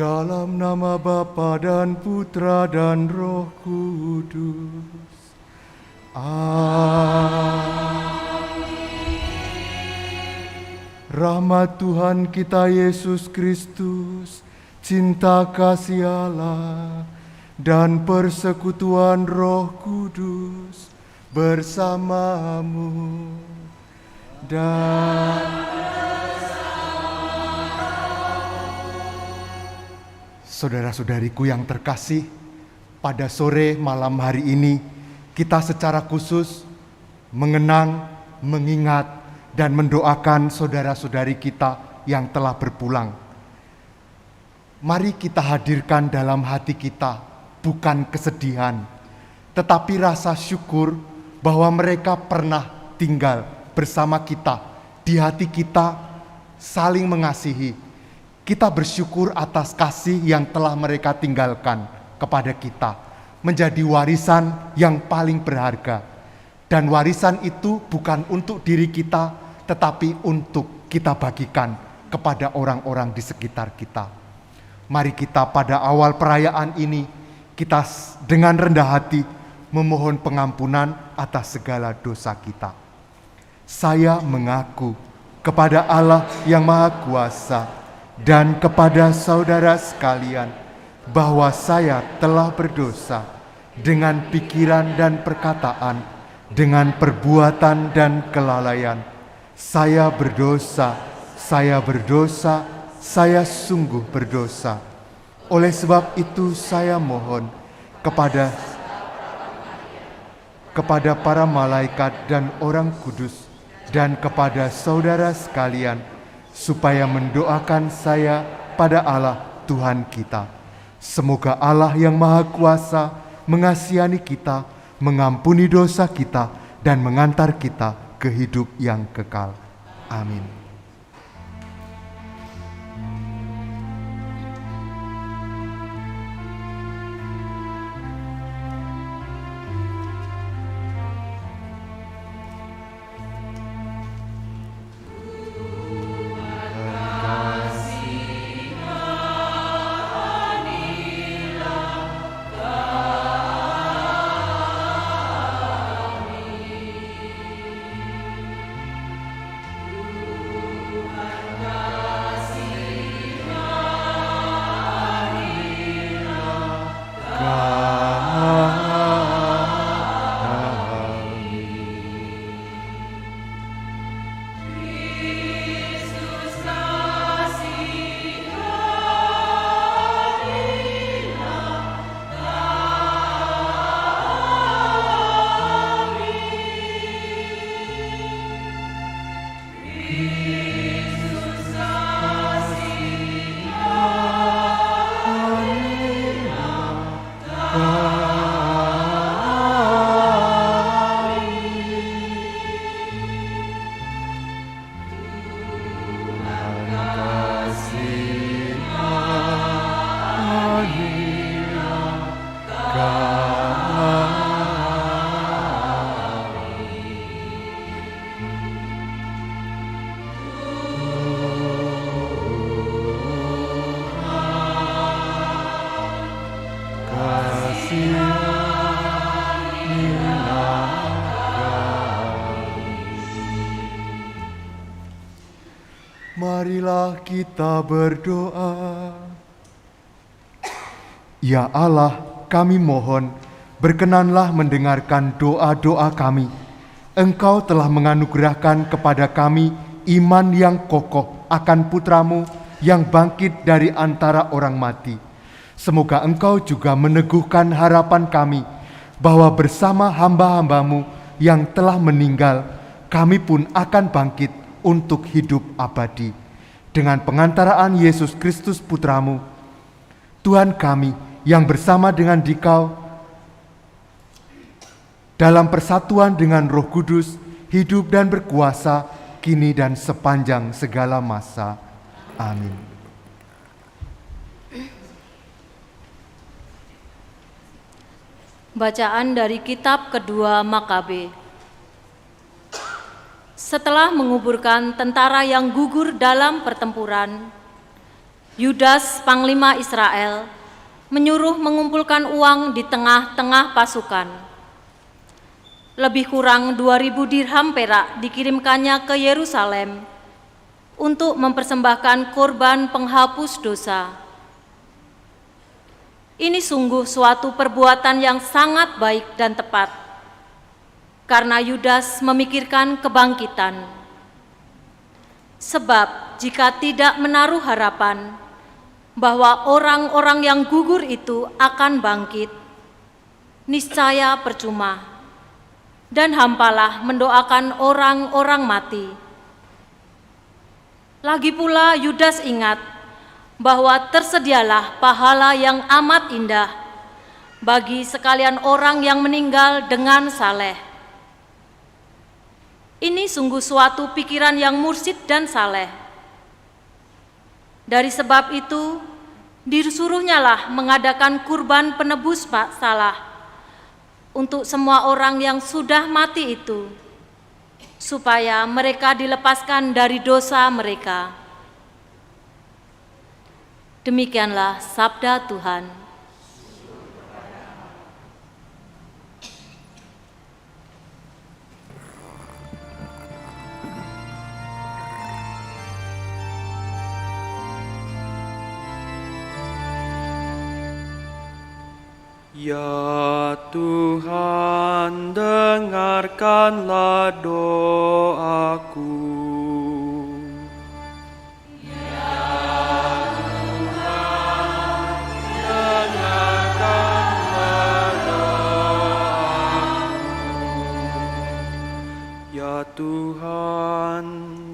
Dalam nama Bapa dan Putra dan Roh Kudus. Rahmat Tuhan kita Yesus Kristus, cinta kasih Allah, dan persekutuan Roh Kudus bersamamu dan saudara-saudariku yang terkasih, pada sore malam hari ini kita secara khusus mengenang, mengingat, dan mendoakan saudara-saudari kita yang telah berpulang. Mari kita hadirkan dalam hati kita bukan kesedihan, tetapi rasa syukur bahwa mereka pernah tinggal bersama kita, di hati kita saling mengasihi. Kita bersyukur atas kasih yang telah mereka tinggalkan kepada kita, menjadi warisan yang paling berharga. Dan warisan itu bukan untuk diri kita, tetapi untuk kita bagikan kepada orang-orang di sekitar kita. Mari kita pada awal perayaan ini, kita dengan rendah hati memohon pengampunan atas segala dosa kita. Saya mengaku kepada Allah yang Maha Kuasa dan kepada saudara sekalian bahwa saya telah berdosa dengan pikiran dan perkataan, dengan perbuatan dan kelalaian. Saya berdosa, saya sungguh berdosa. Oleh sebab itu saya mohon kepada para malaikat dan orang kudus dan kepada saudara sekalian, supaya mendoakan saya pada Allah Tuhan kita. Semoga Allah yang Maha Kuasa mengasihani kita, mengampuni dosa kita, dan mengantar kita ke hidup yang kekal. Amin. Marilah kita berdoa. Ya Allah, kami mohon, berkenanlah mendengarkan doa-doa kami. Engkau telah menganugerahkan kepada kami iman yang kokoh akan Putra-Mu yang bangkit dari antara orang mati. Semoga Engkau juga meneguhkan harapan kami, bahwa bersama hamba-hamba-Mu yang telah meninggal, kami pun akan bangkit untuk hidup abadi. Dengan pengantaraan Yesus Kristus Putra-Mu, Tuhan kami, yang bersama dengan Dikau dalam persatuan dengan Roh Kudus, hidup dan berkuasa kini dan sepanjang segala masa. Amin. Bacaan dari kitab kedua Makabe. Setelah menguburkan tentara yang gugur dalam pertempuran, Yudas, panglima Israel, menyuruh mengumpulkan uang di tengah-tengah pasukan. Lebih kurang 2.000 dirham perak dikirimkannya ke Yerusalem untuk mempersembahkan korban penghapus dosa. Ini sungguh suatu perbuatan yang sangat baik dan tepat, karena Yudas memikirkan kebangkitan. Sebab jika tidak menaruh harapan bahwa orang-orang yang gugur itu akan bangkit, niscaya percuma, dan hampalah mendoakan orang-orang mati. Lagi pula Yudas ingat bahwa tersedialah pahala yang amat indah bagi sekalian orang yang meninggal dengan saleh. Ini sungguh suatu pikiran yang mursyid dan saleh. Dari sebab itu, disuruhnyalah mengadakan kurban penebus salah untuk semua orang yang sudah mati itu, supaya mereka dilepaskan dari dosa mereka. Demikianlah sabda Tuhan. Ya Tuhan, dengarkanlah doaku. Ya Tuhan,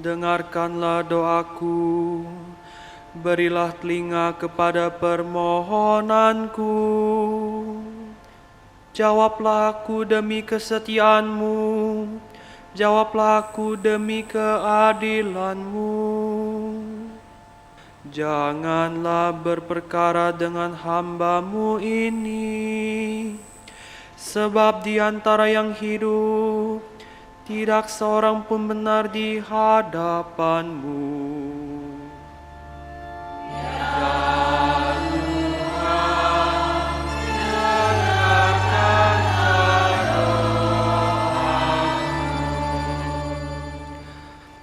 dengarkanlah doaku, berilah telinga kepada permohonanku. Jawablah aku demi kesetiaan-Mu, jawablah aku demi keadilan-Mu. Janganlah berperkara dengan hamba-Mu ini, sebab di antara yang hidup tidak seorang pun benar di hadapan-Mu.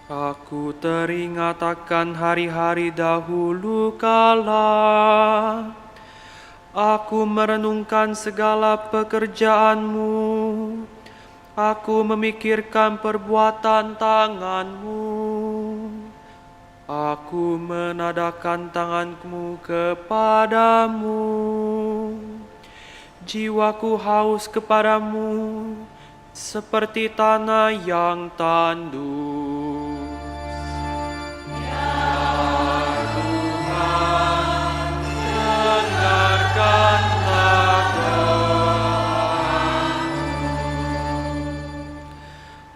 Aku teringat akan hari-hari dahulu kala. Aku merenungkan segala pekerjaan-Mu. Aku memikirkan perbuatan tangan-Mu. Aku menadahkan tangan-Mu kepadamu. Jiwaku haus kepadamu, seperti tanah yang tandus. Ya Tuhan, dengarkanlah doaku.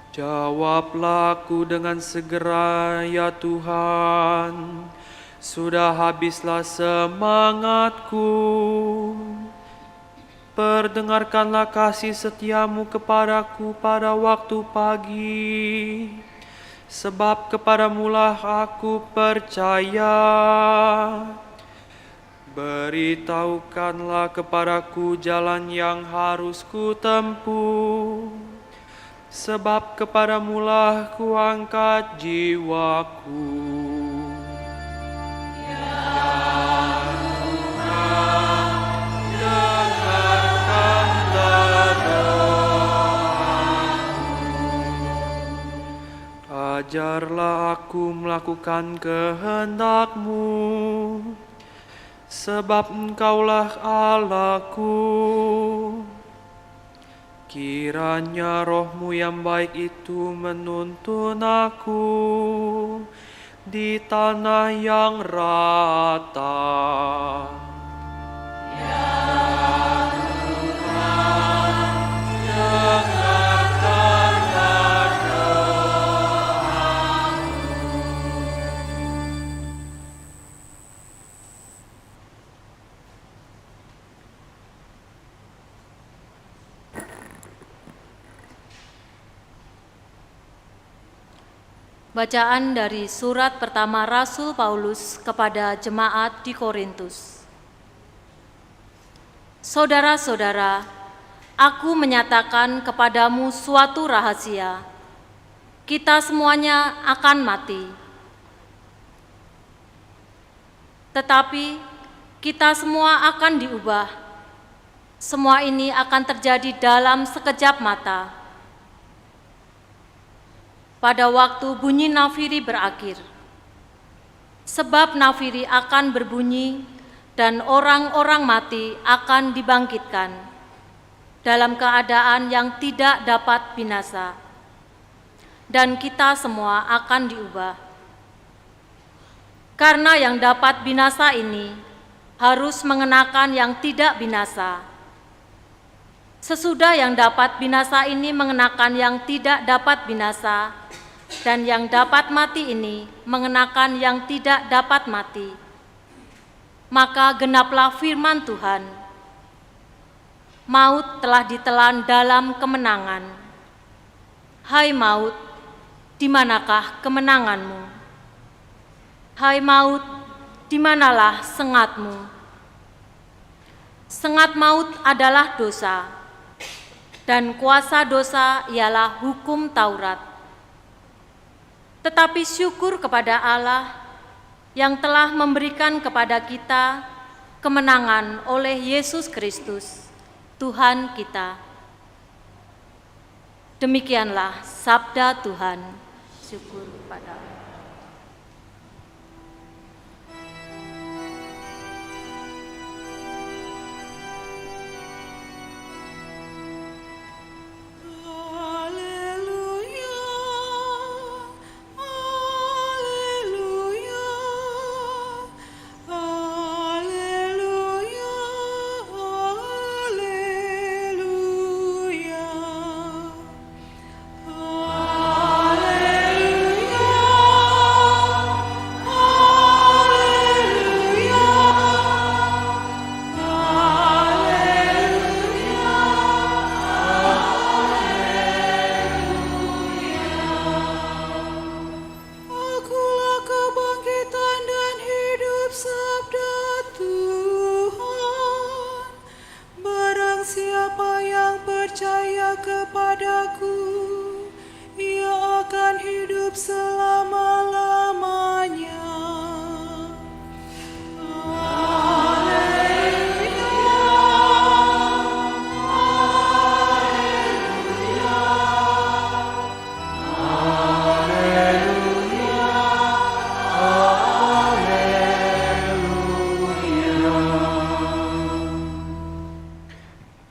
Jawablah aku dengan segera, ya Tuhan. Sudah habislah semangatku. Perdengarkanlah kasih setia-Mu kepadaku pada waktu pagi, sebab kepadamu-lah aku percaya. Beritahukanlah kepadaku jalan yang harus kutempuh, sebab kepadamu-lah kuangkat jiwaku. Ajarlah aku melakukan kehendak-Mu, sebab Engkaulah Allahku. Kiranya Roh-Mu yang baik itu menuntun aku di tanah yang rata. Bacaan dari surat pertama Rasul Paulus kepada jemaat di Korintus. Saudara-saudara, aku menyatakan kepadamu suatu rahasia. Kita semuanya akan mati. Tetapi kita semua akan diubah. Semua ini akan terjadi dalam sekejap mata. Pada waktu bunyi nafiri berakhir. Sebab nafiri akan berbunyi dan orang-orang mati akan dibangkitkan dalam keadaan yang tidak dapat binasa. Dan kita semua akan diubah. Karena yang dapat binasa ini harus mengenakan yang tidak binasa. Sesudah yang dapat binasa ini mengenakan yang tidak dapat binasa, dan yang dapat mati ini mengenakan yang tidak dapat mati. Maka genaplah firman Tuhan, maut telah ditelan dalam kemenangan. Hai maut, di manakah kemenanganmu? Hai maut, di manalah sengatmu? Sengat maut adalah dosa, dan kuasa dosa ialah hukum Taurat. Tetapi syukur kepada Allah yang telah memberikan kepada kita kemenangan oleh Yesus Kristus, Tuhan kita. Demikianlah sabda Tuhan. Syukur kepada Allah.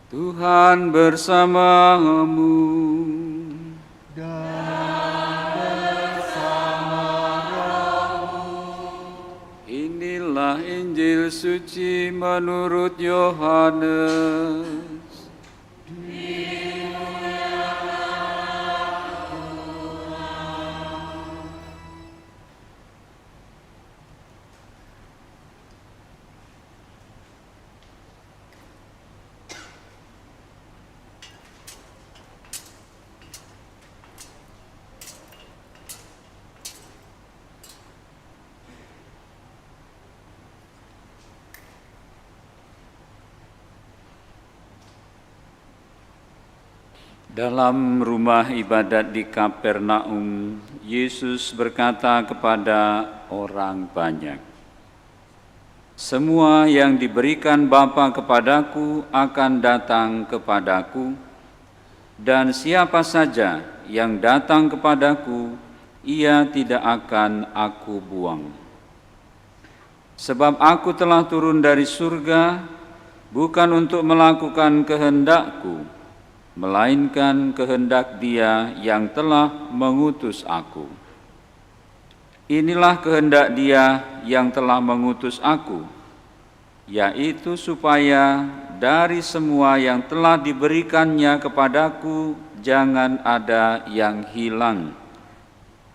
Tuhan bersamamu. Inilah Injil suci menurut Yohanes. Dalam rumah ibadat di Kapernaum, Yesus berkata kepada orang banyak, "Semua yang diberikan Bapa kepadaku akan datang kepadaku, dan siapa saja yang datang kepadaku, ia tidak akan aku buang. Sebab aku telah turun dari surga, bukan untuk melakukan kehendakku, melainkan kehendak Dia yang telah mengutus aku. Inilah kehendak Dia yang telah mengutus aku, yaitu supaya dari semua yang telah diberikannya kepadaku jangan ada yang hilang,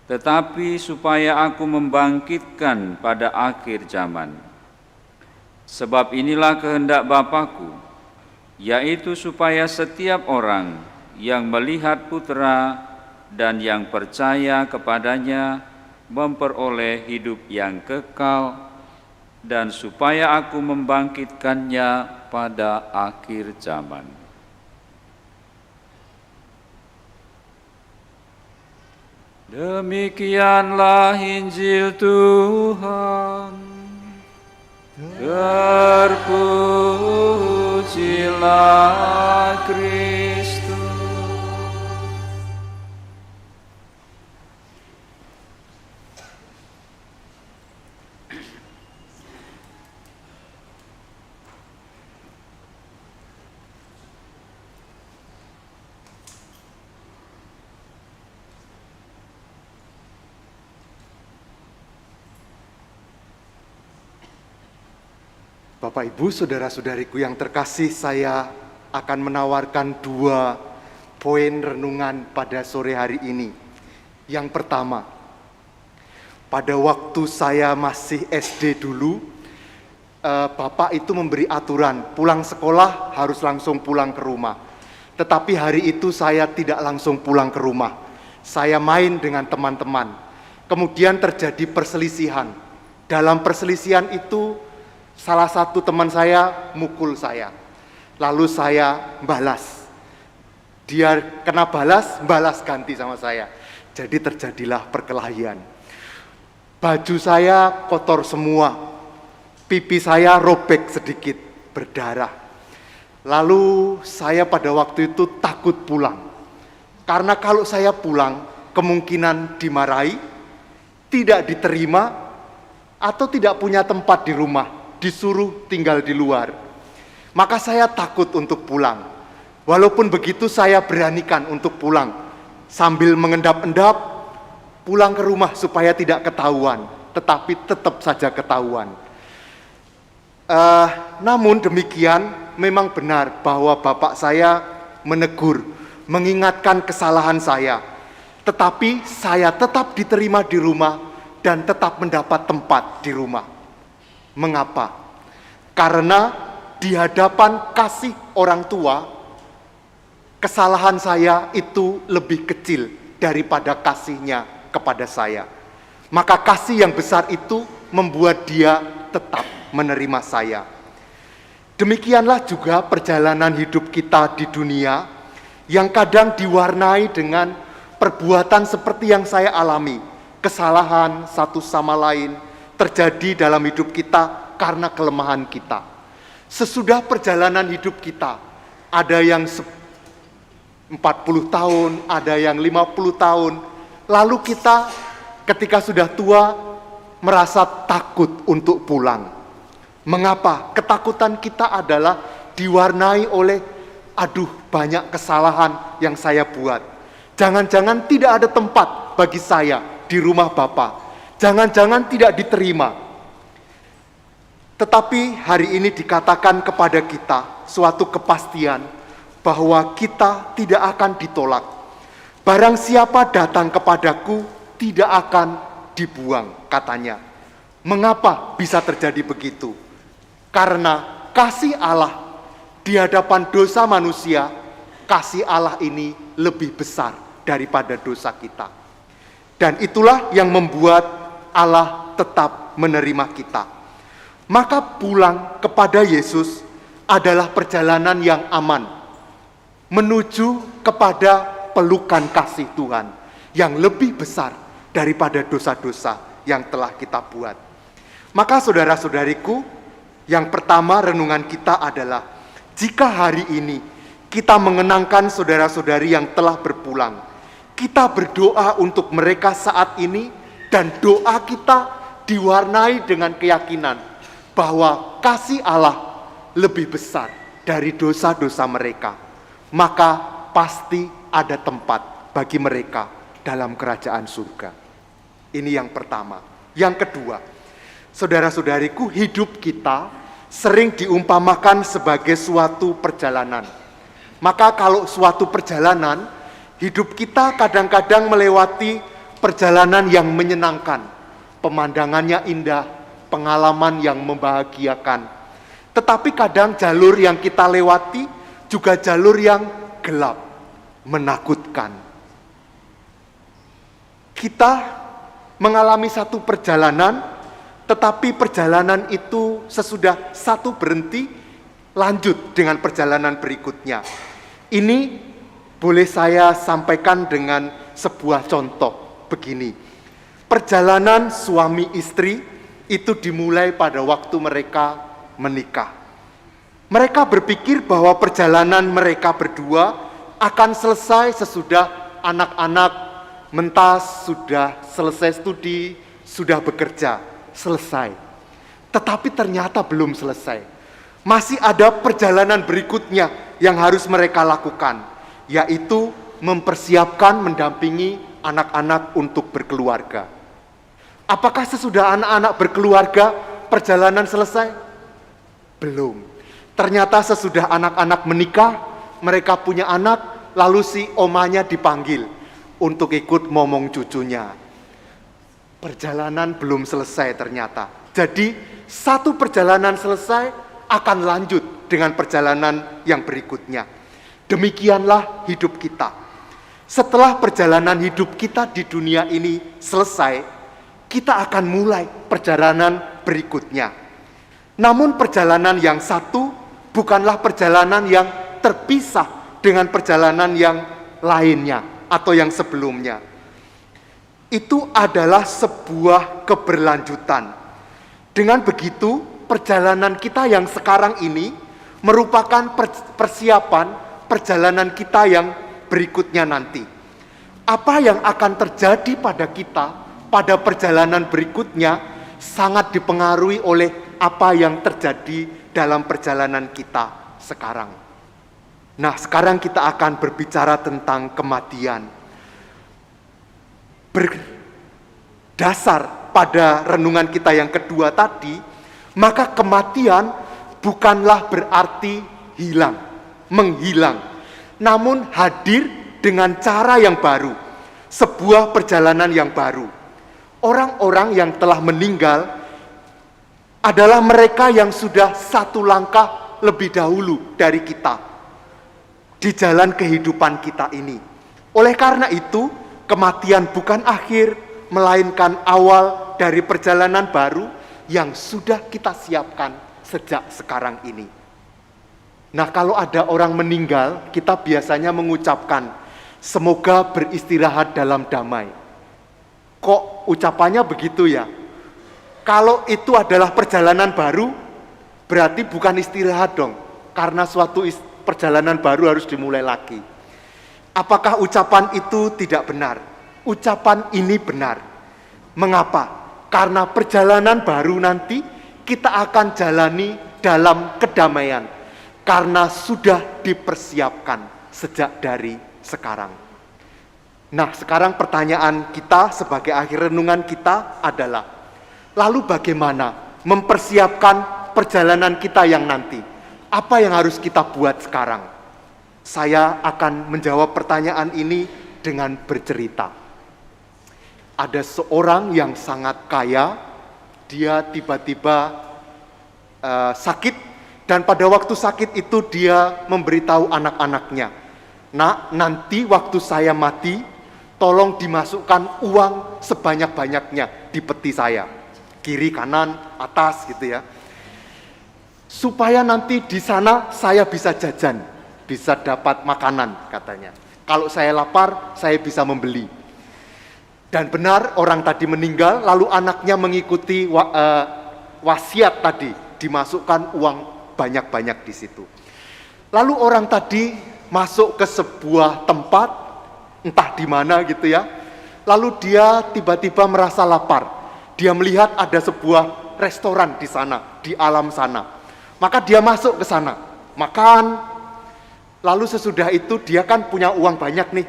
tetapi supaya aku membangkitkan pada akhir zaman. Sebab inilah kehendak Bapa-Ku, yaitu supaya setiap orang yang melihat Putera dan yang percaya kepadanya memperoleh hidup yang kekal, dan supaya aku membangkitkannya pada akhir zaman. Demikianlah Injil Tuhan. Terpujilah Kristus. Bapak, Ibu, saudara-saudariku yang terkasih, saya akan menawarkan 2 poin renungan pada sore hari ini. Yang pertama, pada waktu saya masih SD dulu, Bapak itu memberi aturan, pulang sekolah harus langsung pulang ke rumah. Tetapi hari itu saya tidak langsung pulang ke rumah. Saya main dengan teman-teman. Kemudian terjadi perselisihan. Dalam perselisihan itu, salah satu teman saya mukul saya, lalu saya balas. Dia kena balas ganti sama saya. Jadi terjadilah perkelahian. Baju saya kotor semua, pipi saya robek sedikit, berdarah. Lalu saya pada waktu itu takut pulang. Karena kalau saya pulang, kemungkinan dimarahi, tidak diterima, atau tidak punya tempat di rumah, disuruh tinggal di luar. Maka saya takut untuk pulang. Walaupun begitu saya beranikan untuk pulang. Sambil mengendap-endap, pulang ke rumah supaya tidak ketahuan. Tetapi tetap saja ketahuan. Namun demikian, memang benar bahwa bapak saya menegur, mengingatkan kesalahan saya. Tetapi saya tetap diterima di rumah dan tetap mendapat tempat di rumah. Mengapa? Karena di hadapan kasih orang tua, kesalahan saya itu lebih kecil daripada kasihnya kepada saya. Maka kasih yang besar itu membuat dia tetap menerima saya. Demikianlah juga perjalanan hidup kita di dunia yang kadang diwarnai dengan perbuatan seperti yang saya alami. Kesalahan satu sama lain terjadi dalam hidup kita karena kelemahan kita. Sesudah perjalanan hidup kita, ada yang 40 tahun, ada yang 50 tahun, lalu kita ketika sudah tua merasa takut untuk pulang. Mengapa? Ketakutan kita adalah diwarnai oleh banyak kesalahan yang saya buat. Jangan-jangan tidak ada tempat bagi saya di rumah Bapa. Jangan-jangan tidak diterima. Tetapi hari ini dikatakan kepada kita suatu kepastian bahwa kita tidak akan ditolak. Barang siapa datang kepadaku tidak akan dibuang, katanya. Mengapa bisa terjadi begitu? Karena kasih Allah di hadapan dosa manusia, kasih Allah ini lebih besar daripada dosa kita. Dan itulah yang membuat Allah tetap menerima kita. Maka pulang kepada Yesus adalah perjalanan yang aman menuju kepada pelukan kasih Tuhan yang lebih besar daripada dosa-dosa yang telah kita buat. Maka saudara-saudariku, yang pertama renungan kita adalah jika hari ini kita mengenangkan saudara-saudari yang telah berpulang, kita berdoa untuk mereka saat ini. Dan doa kita diwarnai dengan keyakinan bahwa kasih Allah lebih besar dari dosa-dosa mereka. Maka pasti ada tempat bagi mereka dalam kerajaan surga. Ini yang pertama. Yang kedua, saudara-saudariku, hidup kita sering diumpamakan sebagai suatu perjalanan. Maka kalau suatu perjalanan, hidup kita kadang-kadang melewati perjalanan yang menyenangkan, pemandangannya indah, pengalaman yang membahagiakan. Tetapi kadang jalur yang kita lewati juga jalur yang gelap, menakutkan. Kita mengalami satu perjalanan, tetapi perjalanan itu sesudah satu berhenti, lanjut dengan perjalanan berikutnya. Ini boleh saya sampaikan dengan sebuah contoh begini. Perjalanan suami istri itu dimulai pada waktu mereka menikah. Mereka berpikir bahwa perjalanan mereka berdua akan selesai sesudah anak-anak mentas, sudah selesai studi, sudah bekerja, selesai. Tetapi ternyata belum selesai. Masih ada perjalanan berikutnya yang harus mereka lakukan, yaitu mempersiapkan mendampingi anak-anak untuk berkeluarga. Apakah sesudah anak-anak berkeluarga perjalanan selesai? Belum. Ternyata sesudah anak-anak menikah, mereka punya anak, lalu si omanya dipanggil untuk ikut momong cucunya. Perjalanan belum selesai ternyata. Jadi satu perjalanan selesai akan lanjut dengan perjalanan yang berikutnya. Demikianlah hidup kita. Setelah perjalanan hidup kita di dunia ini selesai, kita akan mulai perjalanan berikutnya. Namun perjalanan yang satu bukanlah perjalanan yang terpisah dengan perjalanan yang lainnya atau yang sebelumnya. Itu adalah sebuah keberlanjutan. Dengan begitu, perjalanan kita yang sekarang ini merupakan persiapan perjalanan kita yang berikutnya nanti. Apa yang akan terjadi pada kita pada perjalanan berikutnya sangat dipengaruhi oleh apa yang terjadi dalam perjalanan kita sekarang. Nah, sekarang kita akan berbicara tentang kematian. Berdasar pada renungan kita yang kedua tadi, maka kematian bukanlah berarti hilang, menghilang, namun hadir dengan cara yang baru, sebuah perjalanan yang baru. Orang-orang yang telah meninggal adalah mereka yang sudah satu langkah lebih dahulu dari kita di jalan kehidupan kita ini. Oleh karena itu, kematian bukan akhir, melainkan awal dari perjalanan baru yang sudah kita siapkan sejak sekarang ini. Nah, kalau ada orang meninggal, kita biasanya mengucapkan, semoga beristirahat dalam damai. Kok ucapannya begitu ya? Kalau itu adalah perjalanan baru, berarti bukan istirahat dong, karena suatu perjalanan baru harus dimulai lagi. Apakah ucapan itu tidak benar? Ucapan ini benar. Mengapa? Karena perjalanan baru nanti kita akan jalani dalam kedamaian, karena sudah dipersiapkan sejak dari sekarang. Nah, sekarang pertanyaan kita sebagai akhir renungan kita adalah, lalu bagaimana mempersiapkan perjalanan kita yang nanti? Apa yang harus kita buat sekarang? Saya akan menjawab pertanyaan ini dengan bercerita. Ada seorang yang sangat kaya, dia tiba-tiba sakit, dan pada waktu sakit itu dia memberitahu anak-anaknya, "Nak, nanti waktu saya mati, tolong dimasukkan uang sebanyak-banyaknya di peti saya, kiri, kanan, atas gitu ya. Supaya nanti di sana saya bisa jajan, bisa dapat makanan," katanya. "Kalau saya lapar, saya bisa membeli." Dan benar, orang tadi meninggal, lalu anaknya mengikuti wasiat tadi, dimasukkan uang banyak-banyak di situ. Lalu orang tadi masuk ke sebuah tempat, entah di mana gitu ya. Lalu dia tiba-tiba merasa lapar. Dia melihat ada sebuah restoran di sana, di alam sana. Maka dia masuk ke sana, makan. Lalu sesudah itu dia kan punya uang banyak nih.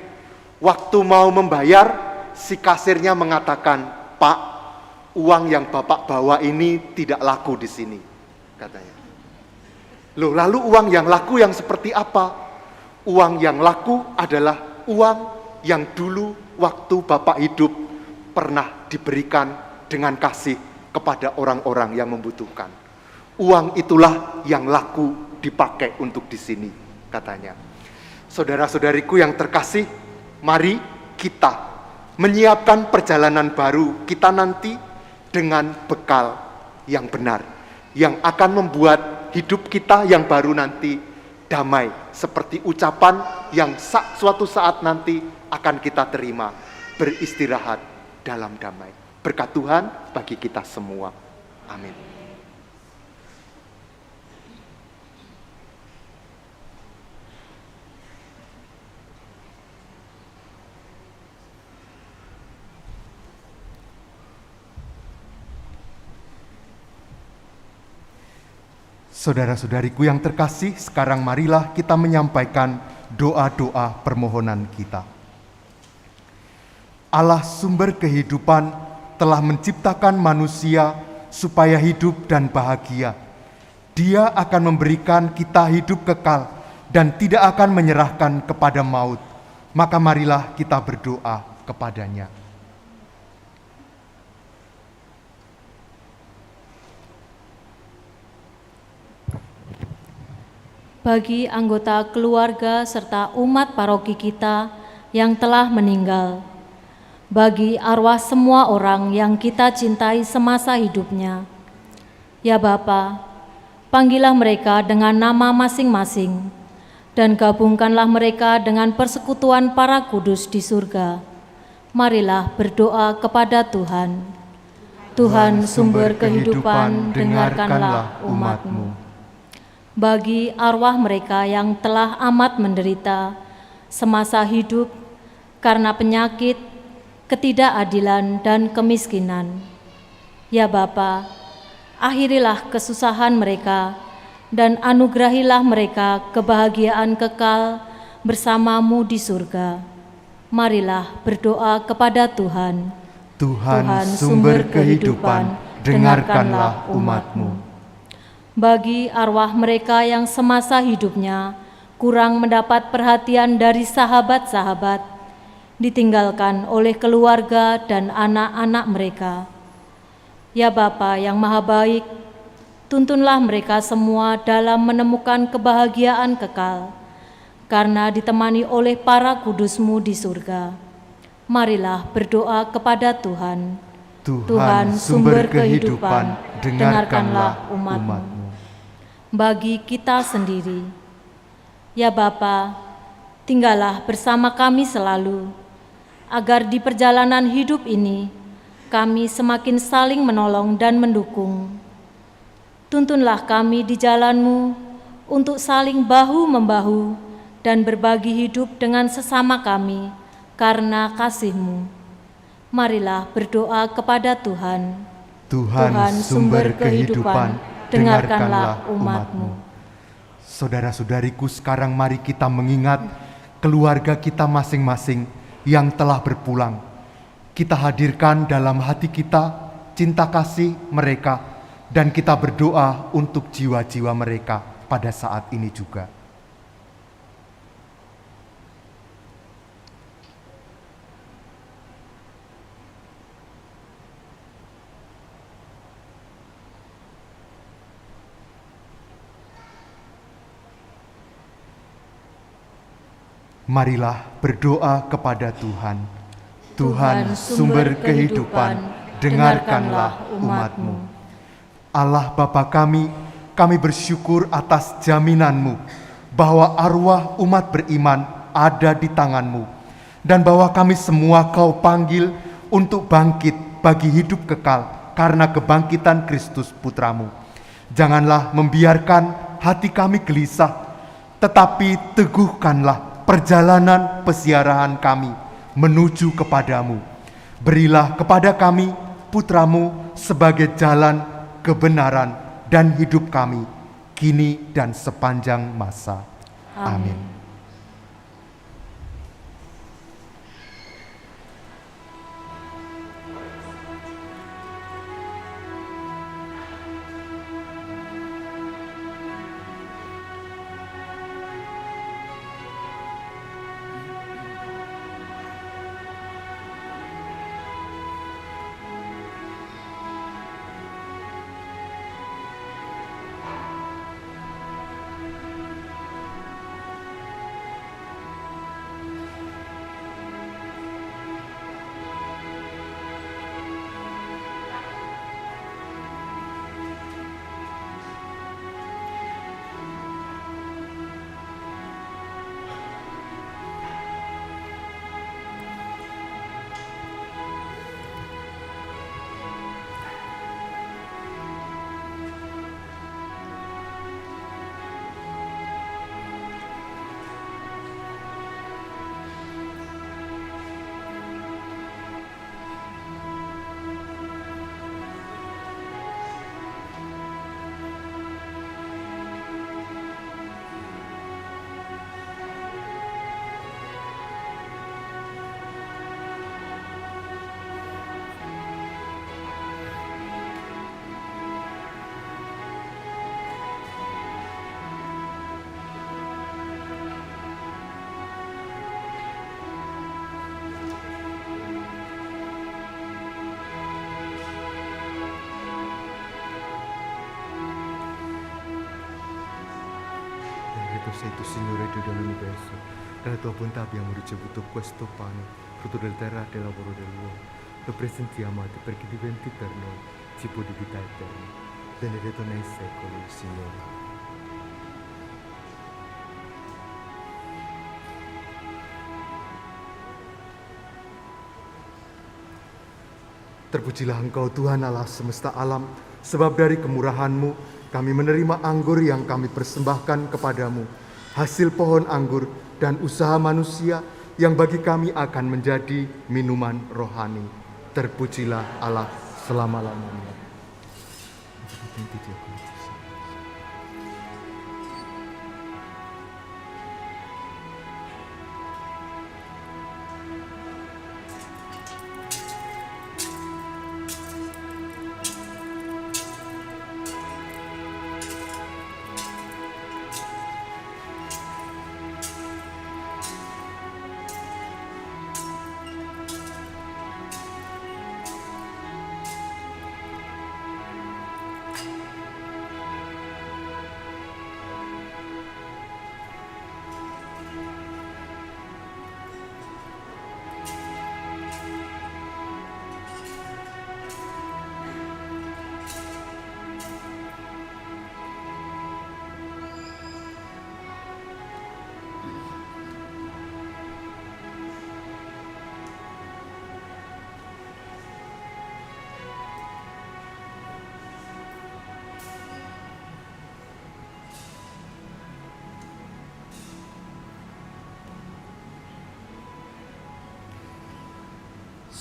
Waktu mau membayar, si kasirnya mengatakan, "Pak, uang yang Bapak bawa ini tidak laku di sini," katanya. Loh, lalu uang yang laku yang seperti apa? Uang yang laku adalah uang yang dulu waktu Bapak hidup pernah diberikan dengan kasih kepada orang-orang yang membutuhkan. Uang itulah yang laku dipakai untuk di sini, katanya. Saudara-saudariku yang terkasih, mari kita menyiapkan perjalanan baru kita nanti dengan bekal yang benar, yang akan membuat hidup kita yang baru nanti damai, seperti ucapan yang suatu saat nanti akan kita terima, beristirahat dalam damai. Berkat Tuhan bagi kita semua. Amin. Saudara-saudariku yang terkasih, sekarang marilah kita menyampaikan doa-doa permohonan kita. Allah sumber kehidupan telah menciptakan manusia supaya hidup dan bahagia. Dia akan memberikan kita hidup kekal dan tidak akan menyerahkan kepada maut. Maka marilah kita berdoa kepadanya. Bagi anggota keluarga serta umat paroki kita yang telah meninggal, bagi arwah semua orang yang kita cintai semasa hidupnya, ya Bapa, panggillah mereka dengan nama masing-masing, dan gabungkanlah mereka dengan persekutuan para kudus di surga. Marilah berdoa kepada Tuhan. Tuhan sumber kehidupan, dengarkanlah umat-Mu. Bagi arwah mereka yang telah amat menderita semasa hidup karena penyakit, ketidakadilan, dan kemiskinan. Ya Bapa, akhirilah kesusahan mereka dan anugerahilah mereka kebahagiaan kekal bersama-Mu di surga. Marilah berdoa kepada Tuhan. Tuhan sumber kehidupan, dengarkanlah umat-Mu. Bagi arwah mereka yang semasa hidupnya kurang mendapat perhatian dari sahabat-sahabat, ditinggalkan oleh keluarga dan anak-anak mereka. Ya Bapa yang Maha Baik, tuntunlah mereka semua dalam menemukan kebahagiaan kekal, karena ditemani oleh para kudus-Mu di surga. Marilah berdoa kepada Tuhan. Tuhan sumber kehidupan, dengarkanlah umat-Mu. Bagi kita sendiri, ya Bapa, tinggallah bersama kami selalu, agar di perjalanan hidup ini kami semakin saling menolong dan mendukung. Tuntunlah kami di jalan-Mu untuk saling bahu-membahu dan berbagi hidup dengan sesama kami karena kasih-Mu. Marilah berdoa kepada Tuhan. Tuhan sumber kehidupan, dengarkanlah umat-Mu. Saudara-saudariku, sekarang mari kita mengingat keluarga kita masing-masing yang telah berpulang. Kita hadirkan dalam hati kita cinta kasih mereka, dan kita berdoa untuk jiwa-jiwa mereka pada saat ini juga. Marilah berdoa kepada Tuhan. Tuhan sumber kehidupan, dengarkanlah umat-Mu. Allah Bapa kami bersyukur atas jaminan-Mu bahwa arwah umat beriman ada di tangan-Mu, dan bahwa kami semua Kau panggil untuk bangkit bagi hidup kekal karena kebangkitan Kristus Putra-Mu. Janganlah membiarkan hati kami gelisah, tetapi teguhkanlah perjalanan pesiarahan kami menuju kepadamu. Berilah kepada kami Putra-Mu sebagai jalan kebenaran dan hidup kami, kini dan sepanjang masa. Amin. sei tu Signore Dio dell'universo, dalla tua bontà abbiamo ricevuto questo pane, frutto del terra e del lavoro dell'uomo. Lo presentiamo a te perché diventi per noi cibo di vita eterna. Benedetto nei secoli il Signore. Terpujilah Engkau Tuhan Allah semesta alam, sebab dari kemurahan-Mu kami menerima anggur yang kami persembahkan kepadamu, hasil pohon anggur dan usaha manusia yang bagi kami akan menjadi minuman rohani. Terpujilah Allah selama-lamanya.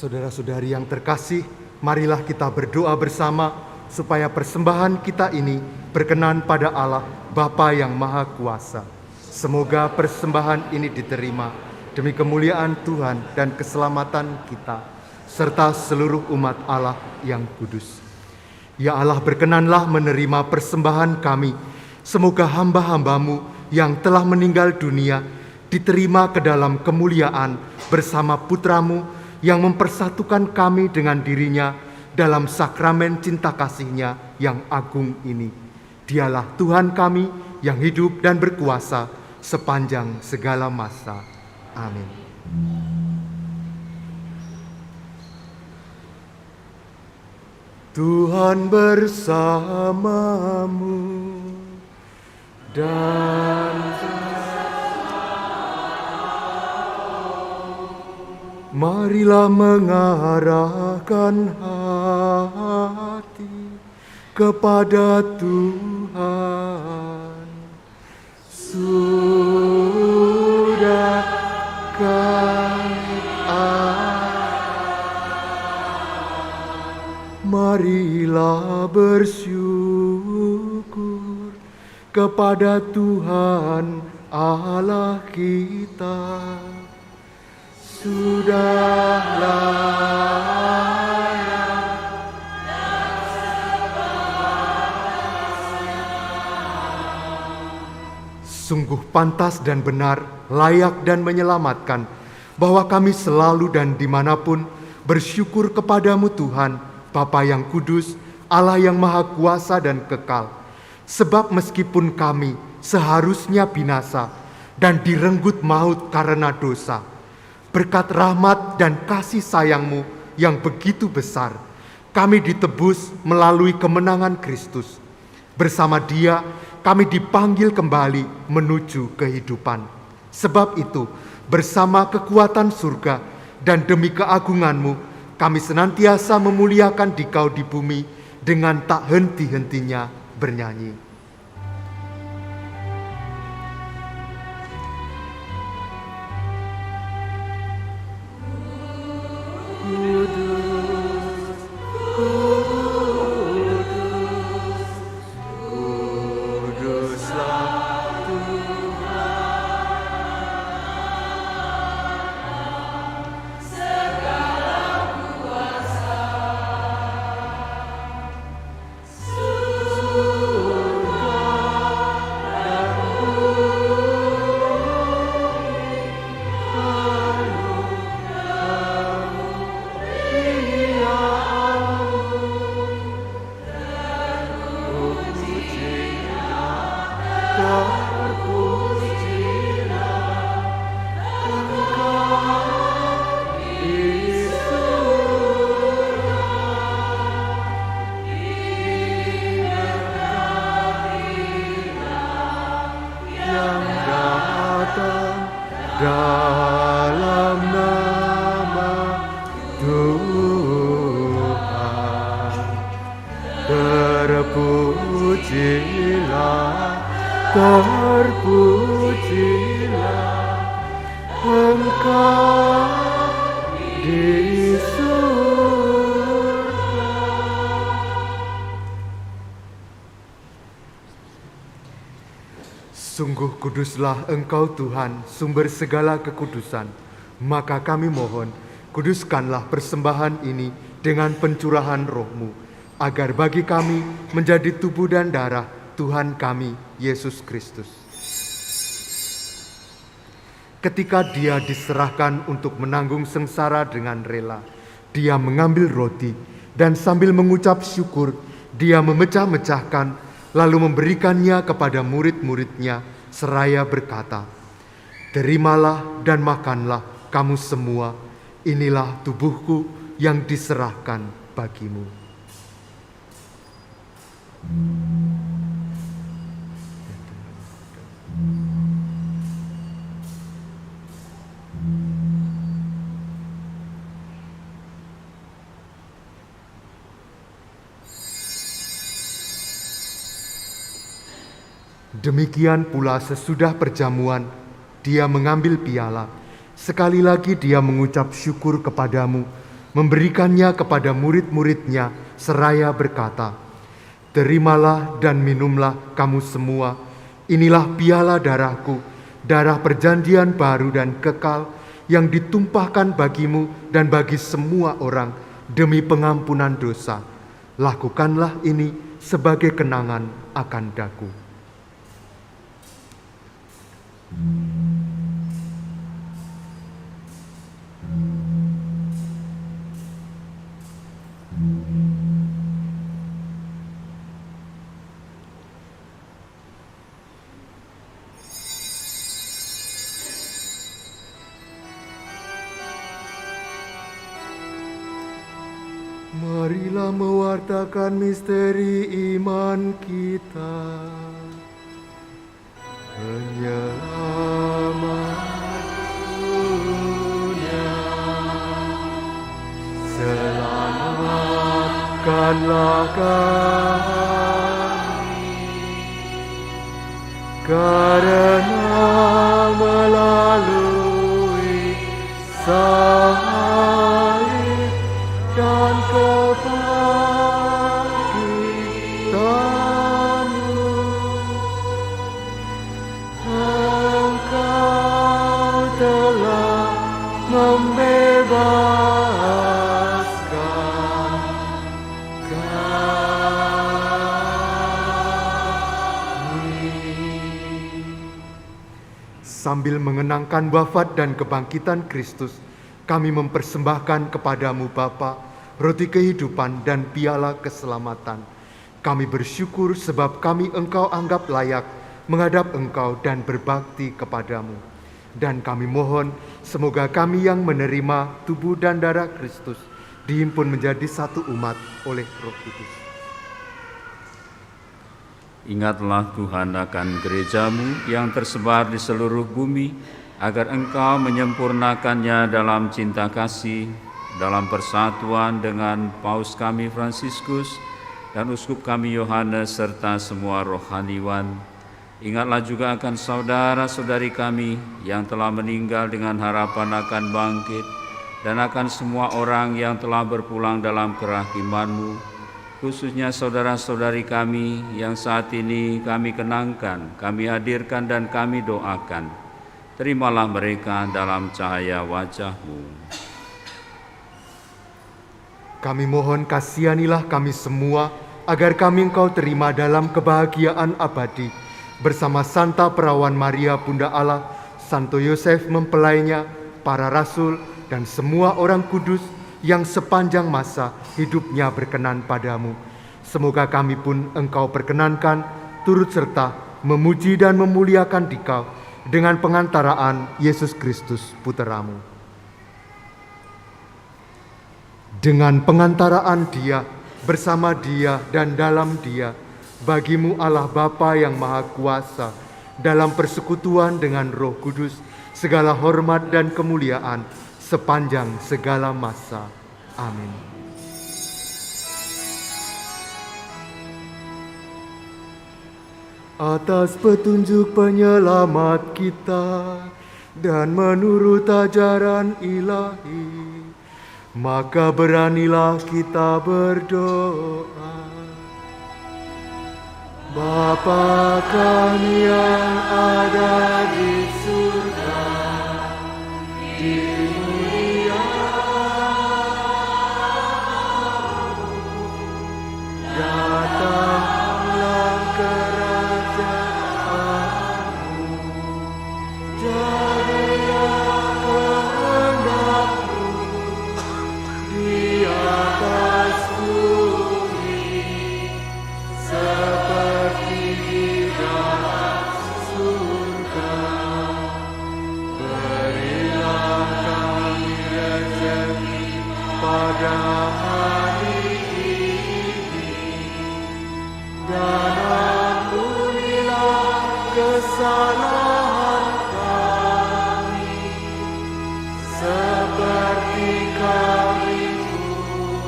Saudara-saudari yang terkasih, marilah kita berdoa bersama supaya persembahan kita ini berkenan pada Allah Bapa yang Maha Kuasa. Semoga persembahan ini diterima demi kemuliaan Tuhan dan keselamatan kita, serta seluruh umat Allah yang kudus. Ya Allah, berkenanlah menerima persembahan kami. Semoga hamba-hamba-Mu yang telah meninggal dunia diterima ke dalam kemuliaan bersama Putra-Mu yang mempersatukan kami dengan dirinya dalam sakramen cinta kasih-Nya yang agung ini. Dialah Tuhan kami yang hidup dan berkuasa sepanjang segala masa. Amin. Tuhan bersamamu dan marilah mengarahkan hati kepada Tuhan. Sudahkah marilah bersyukur kepada Tuhan Allah kita. Sungguh pantas dan benar, layak dan menyelamatkan, bahwa kami selalu dan dimanapun bersyukur kepadamu Tuhan, Bapa yang kudus, Allah yang maha kuasa dan kekal. Sebab meskipun kami seharusnya binasa dan direnggut maut karena dosa, berkat rahmat dan kasih sayang-Mu yang begitu besar, kami ditebus melalui kemenangan Kristus. Bersama Dia, kami dipanggil kembali menuju kehidupan. Sebab itu, bersama kekuatan surga dan demi keagungan-Mu, kami senantiasa memuliakan Dikau di bumi dengan tak henti-hentinya bernyanyi. Engkau di surga. Sungguh kuduslah Engkau Tuhan, sumber segala kekudusan. Maka kami mohon, kuduskanlah persembahan ini dengan pencurahan Roh-Mu, agar bagi kami menjadi tubuh dan darah Tuhan kami, Yesus Kristus. Ketika Dia diserahkan untuk menanggung sengsara dengan rela, Dia mengambil roti dan sambil mengucap syukur, Dia memecah-mecahkan, lalu memberikannya kepada murid-muridnya seraya berkata, "Terimalah dan makanlah kamu semua, inilah tubuhku yang diserahkan bagimu." Demikian pula sesudah perjamuan, Dia mengambil piala. Sekali lagi Dia mengucap syukur kepadamu, memberikannya kepada murid-muridnya seraya berkata, "Terimalah dan minumlah kamu semua, inilah piala darahku, darah perjanjian baru dan kekal yang ditumpahkan bagimu dan bagi semua orang demi pengampunan dosa. Lakukanlah ini sebagai kenangan akan daku." Marilah mewartakan misteri iman kita. Penyelamat dunia, selamatkanlah kami, karena melalui salib dan kebangkitan-Mu, Engkau telah membebaskan kami. Sambil mengenangkan wafat dan kebangkitan Kristus, kami mempersembahkan kepadamu Bapa, roti kehidupan dan piala keselamatan. Kami bersyukur sebab kami Engkau anggap layak menghadap Engkau dan berbakti kepadamu. Dan kami mohon semoga kami yang menerima tubuh dan darah Kristus dihimpun menjadi satu umat oleh Roh Kudus. Ingatlah Tuhan akan gerejamu yang tersebar di seluruh bumi, agar Engkau menyempurnakannya dalam cinta kasih, dalam persatuan dengan Paus kami Fransiskus dan Uskup kami Yohanes serta semua rohaniwan. Ingatlah juga akan saudara-saudari kami yang telah meninggal dengan harapan akan bangkit, dan akan semua orang yang telah berpulang dalam kerahiman-Mu, khususnya saudara-saudari kami yang saat ini kami kenangkan, kami hadirkan dan kami doakan. Terimalah mereka dalam cahaya wajah-Mu. Kami mohon kasihanilah kami semua, agar kami Engkau terima dalam kebahagiaan abadi, bersama Santa Perawan Maria Bunda Allah, Santo Yosef mempelainya, para rasul, dan semua orang kudus yang sepanjang masa hidupnya berkenan padamu. Semoga kami pun Engkau perkenankan turut serta memuji dan memuliakan Dikau dengan pengantaraan Yesus Kristus Putra-Mu. Dengan pengantaraan Dia, bersama Dia dan dalam Dia, bagi-Mu Allah Bapa yang Maha Kuasa, dalam persekutuan dengan Roh Kudus, segala hormat dan kemuliaan sepanjang segala masa. Amin. Atas petunjuk penyelamat kita, dan menurut ajaran ilahi, maka beranilah kita berdoa. Bapa kami yang ada di surga, datanglah kerajaanmu, jadilah kehendak-Mu di atas bumi seperti di dalam surga. Berilah kami rezeki pada hari dan ampunilah kesalahan kami, seperti kami pun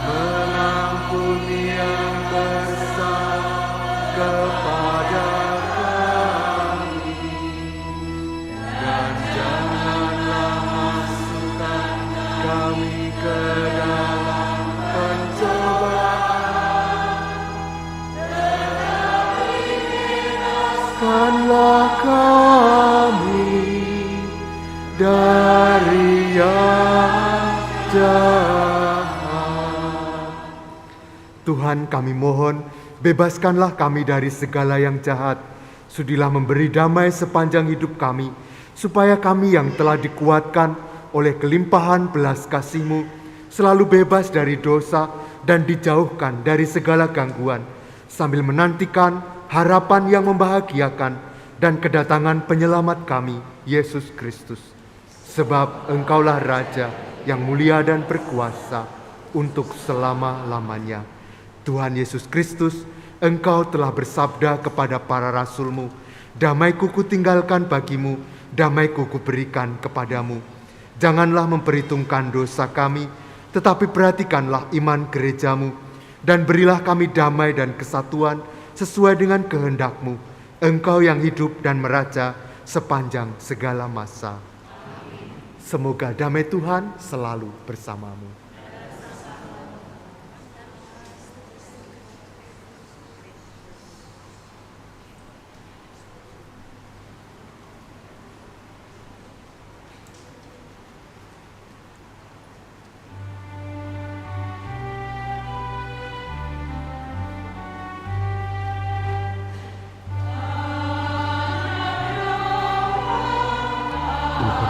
mengampuni yang bersalah kepada kami. Dan janganlah masukkan kami ke dalam pencobaan, bebaskanlah kami dari yang jahat. Tuhan, kami mohon, bebaskanlah kami dari segala yang jahat. Sudilah memberi damai sepanjang hidup kami, supaya kami yang telah dikuatkan oleh kelimpahan belas kasih-Mu selalu bebas dari dosa dan dijauhkan dari segala gangguan, sambil menantikan harapan yang membahagiakan dan kedatangan penyelamat kami, Yesus Kristus. Sebab Engkaulah Raja yang mulia dan berkuasa untuk selama-lamanya. Tuhan Yesus Kristus, Engkau telah bersabda kepada para rasul-Mu, damai-Ku kutinggalkan bagimu, damai-Ku kuberikan kepadamu. Janganlah memperhitungkan dosa kami, tetapi perhatikanlah iman gereja-Mu, dan berilah kami damai dan kesatuan sesuai dengan kehendak-Mu, Engkau yang hidup dan meraja sepanjang segala masa. Semoga damai Tuhan selalu bersamamu.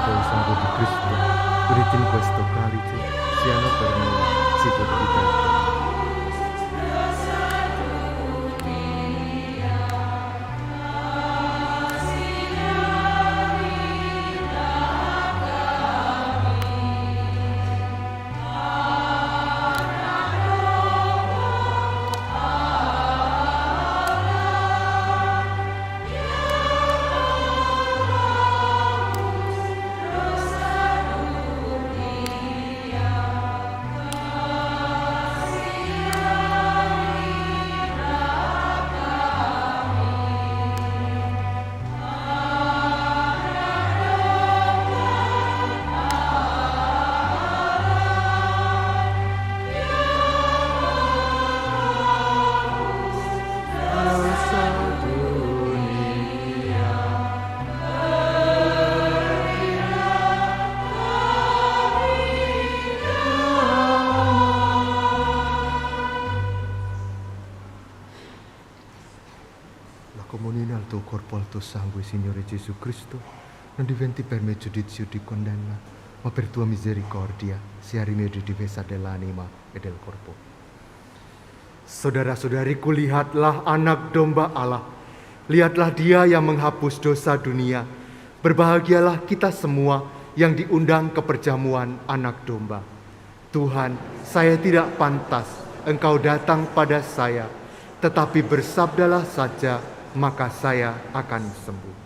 Sangue di Cristo, uriti in questo calice, siano per noi cibo di vita eterna. Comunina al tuo corpo, al tuo sangue, Signore Gesù Cristo, non diventi per me giudizio di condanna, ma per tua misericordia sia rimedio difesa dell'anima e del corpo. Saudara-saudariku, lihatlah anak domba Allah. Lihatlah Dia yang menghapus dosa dunia. Berbahagialah kita semua yang diundang ke perjamuan anak domba. Tuhan, saya tidak pantas Engkau datang pada saya, tetapi bersabdalah saja, maka saya akan sembuh.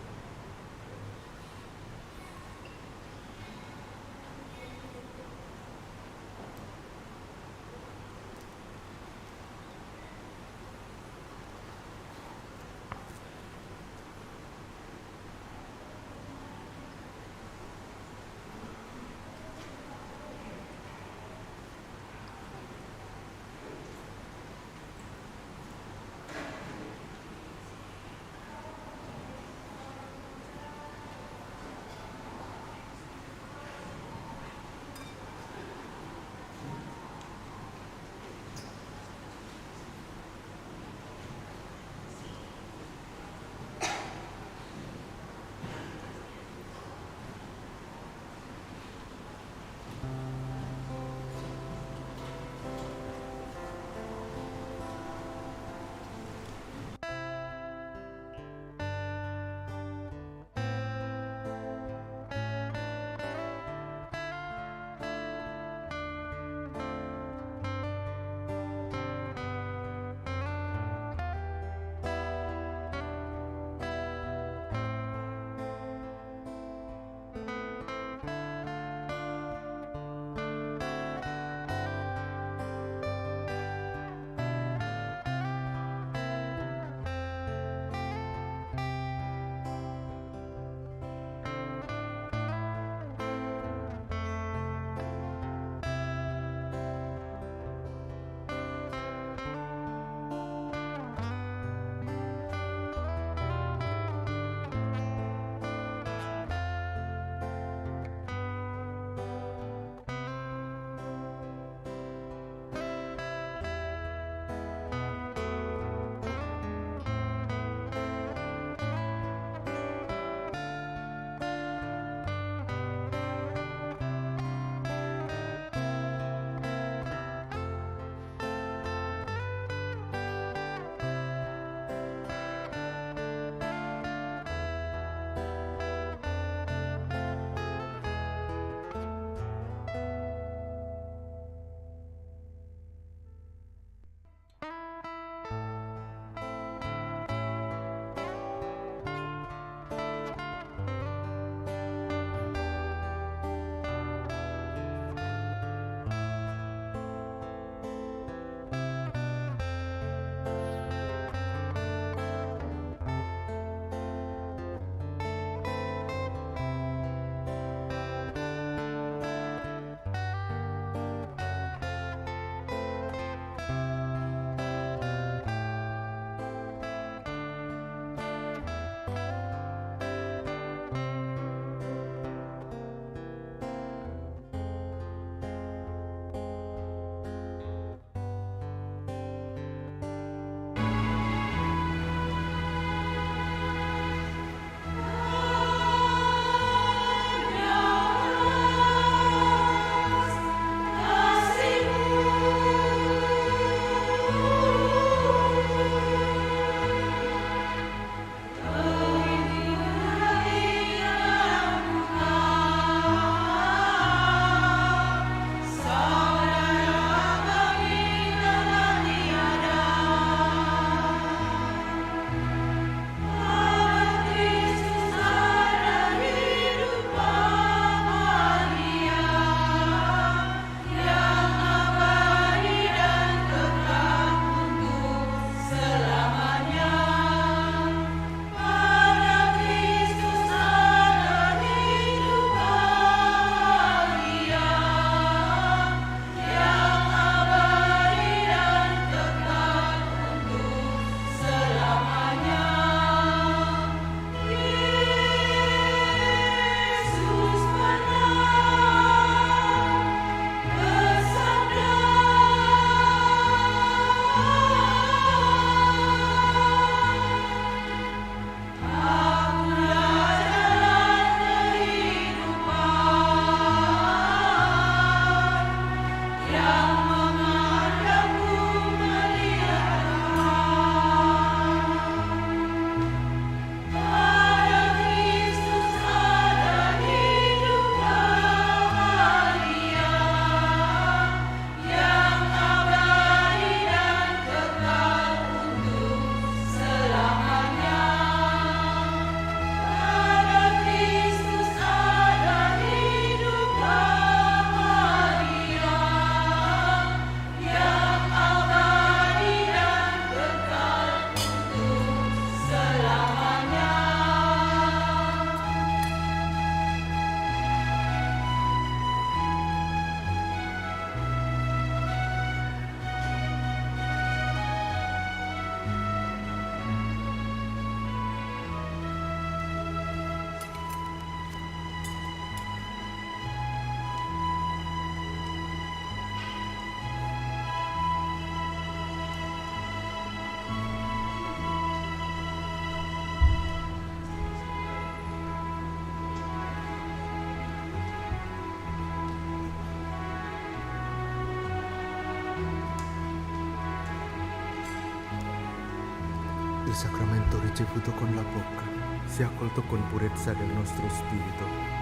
Il sacramento ricevuto con la bocca sia accolto con purezza del nostro spirito.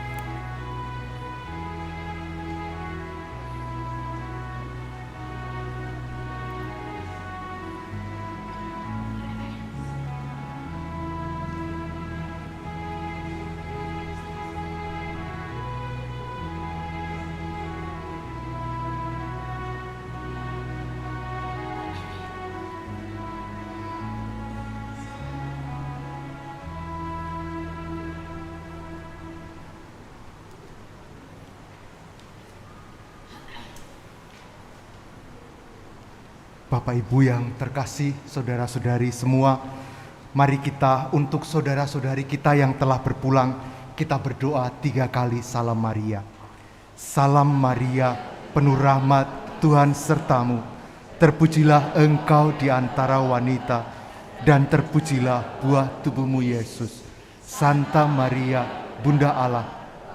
Bapak Ibu yang terkasih, saudara-saudari semua, mari kita untuk saudara-saudari kita yang telah berpulang, kita berdoa 3 kali Salam Maria. Salam Maria, penuh rahmat, Tuhan sertamu, terpujilah engkau di antara wanita, dan terpujilah buah tubuhmu Yesus. Santa Maria, Bunda Allah,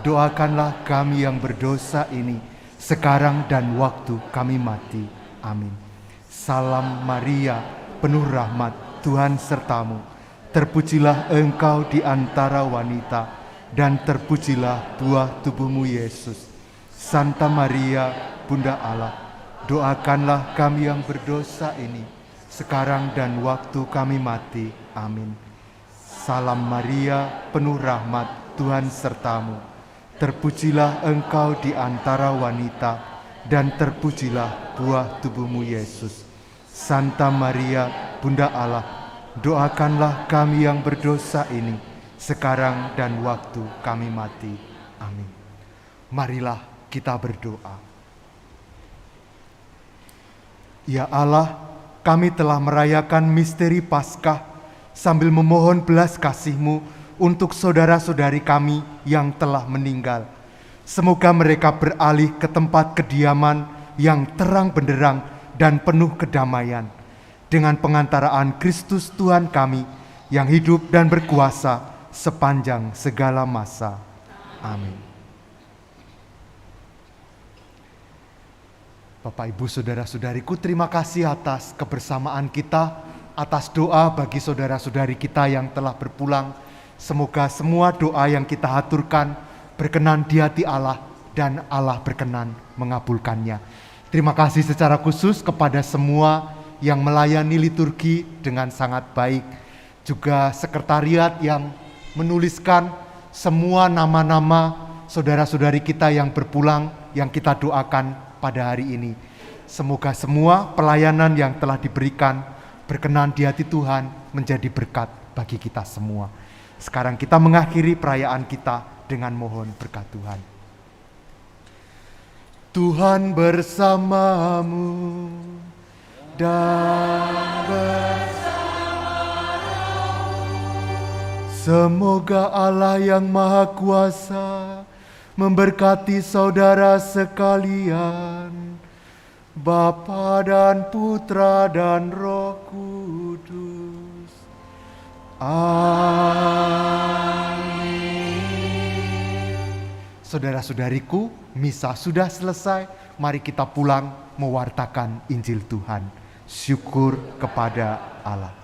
doakanlah kami yang berdosa ini, sekarang dan waktu kami mati. Amin. Salam Maria, penuh rahmat, Tuhan sertamu, terpujilah engkau di antara wanita, dan terpujilah buah tubuhmu Yesus. Santa Maria, Bunda Allah, doakanlah kami yang berdosa ini, sekarang dan waktu kami mati. Amin. Salam Maria, penuh rahmat, Tuhan sertamu, terpujilah engkau di antara wanita, dan terpujilah buah tubuhmu Yesus. Santa Maria, Bunda Allah, doakanlah kami yang berdosa ini, sekarang dan waktu kami mati. Amin. Marilah kita berdoa. Ya Allah, kami telah merayakan misteri Paskah sambil memohon belas kasih-Mu untuk saudara-saudari kami yang telah meninggal. Semoga mereka beralih ke tempat kediaman yang terang benderang dan penuh kedamaian, dengan pengantaraan Kristus Tuhan kami yang hidup dan berkuasa sepanjang segala masa. Amin. Bapak, Ibu, saudara-saudariku, terima kasih atas kebersamaan kita, atas doa bagi saudara-saudari kita yang telah berpulang. Semoga semua doa yang kita haturkan berkenan di hati Allah dan Allah berkenan mengabulkannya. Terima kasih secara khusus kepada semua yang melayani liturgi dengan sangat baik. Juga sekretariat yang menuliskan semua nama-nama saudara-saudari kita yang berpulang, yang kita doakan pada hari ini. Semoga semua pelayanan yang telah diberikan berkenan di hati Tuhan, menjadi berkat bagi kita semua. Sekarang kita mengakhiri perayaan kita dengan mohon berkat Tuhan. Tuhan bersamamu dan semoga Allah yang Maha Kuasa memberkati saudara sekalian, Bapa dan Putra dan Roh Kudus. Amin. Saudara-saudariku, misa sudah selesai. Mari kita pulang mewartakan Injil Tuhan. Syukur kepada Allah.